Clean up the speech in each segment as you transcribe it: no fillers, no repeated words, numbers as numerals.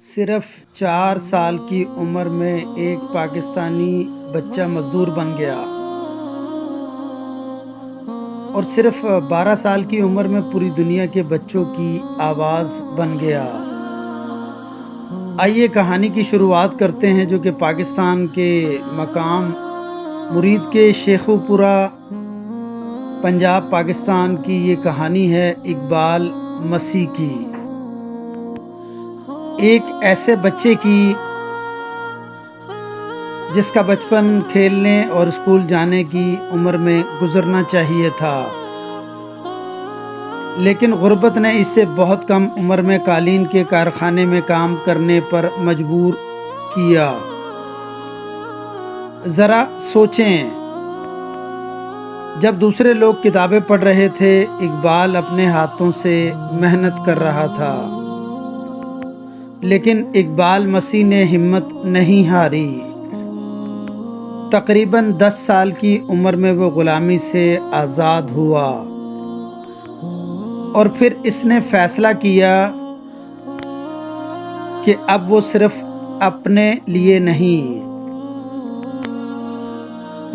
صرف 4 سال کی عمر میں ایک پاکستانی بچہ مزدور بن گیا اور صرف 12 سال کی عمر میں پوری دنیا کے بچوں کی آواز بن گیا۔ آئیے کہانی کی شروعات کرتے ہیں، جو کہ پاکستان کے مقام مرید کے شیخو پورہ پنجاب پاکستان کی یہ کہانی ہے اقبال مسیح کی، ایک ایسے بچے کی جس کا بچپن کھیلنے اور اسکول جانے کی عمر میں گزرنا چاہیے تھا، لیکن غربت نے اس سے بہت کم عمر میں قالین کے کارخانے میں کام کرنے پر مجبور کیا۔ ذرا سوچیں، جب دوسرے لوگ کتابیں پڑھ رہے تھے، اقبال اپنے ہاتھوں سے محنت کر رہا تھا، لیکن اقبال مسیح نے ہمت نہیں ہاری۔ تقریباً 10 سال کی عمر میں وہ غلامی سے آزاد ہوا اور پھر اس نے فیصلہ کیا کہ اب وہ صرف اپنے لیے نہیں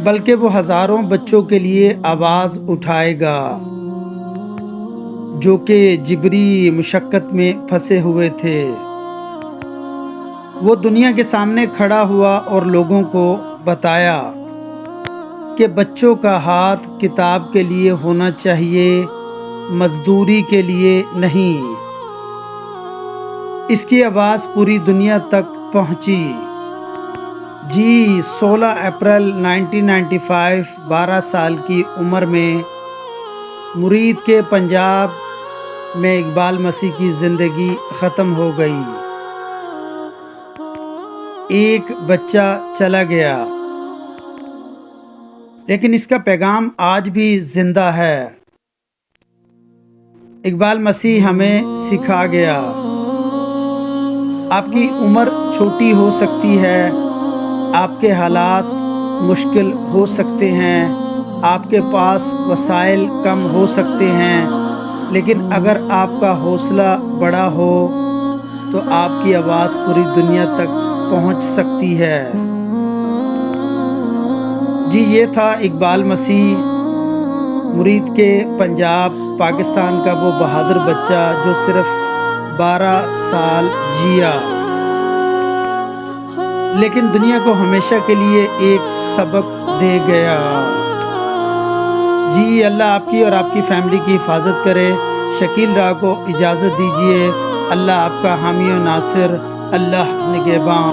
بلکہ وہ ہزاروں بچوں کے لیے آواز اٹھائے گا جو کہ جبری مشقت میں پھنسے ہوئے تھے۔ وہ دنیا کے سامنے کھڑا ہوا اور لوگوں کو بتایا کہ بچوں کا ہاتھ کتاب کے لیے ہونا چاہیے، مزدوری کے لیے نہیں۔ اس کی آواز پوری دنیا تک پہنچی۔ 16 اپریل 1995 12 سال کی عمر میں مرید کے پنجاب میں اقبال مسیح کی زندگی ختم ہو گئی۔ ایک بچہ چلا گیا، لیکن اس کا پیغام آج بھی زندہ ہے۔ اقبال مسیح ہمیں سکھا گیا، آپ کی عمر چھوٹی ہو سکتی ہے، آپ کے حالات مشکل ہو سکتے ہیں، آپ کے پاس وسائل کم ہو سکتے ہیں، لیکن اگر آپ کا حوصلہ بڑا ہو تو آپ کی آواز پوری دنیا تک پہنچ سکتی ہے۔ یہ تھا اقبال مسیح، مرید کے پنجاب پاکستان کا وہ بہادر بچہ جو صرف 12 سال جیا، لیکن دنیا کو ہمیشہ کے لیے ایک سبق دے گیا۔ اللہ آپ کی اور آپ کی فیملی کی حفاظت کرے۔ شکیل راہ کو اجازت دیجیے۔ اللہ آپ کا حامی و ناصر، اللہ نگہباں۔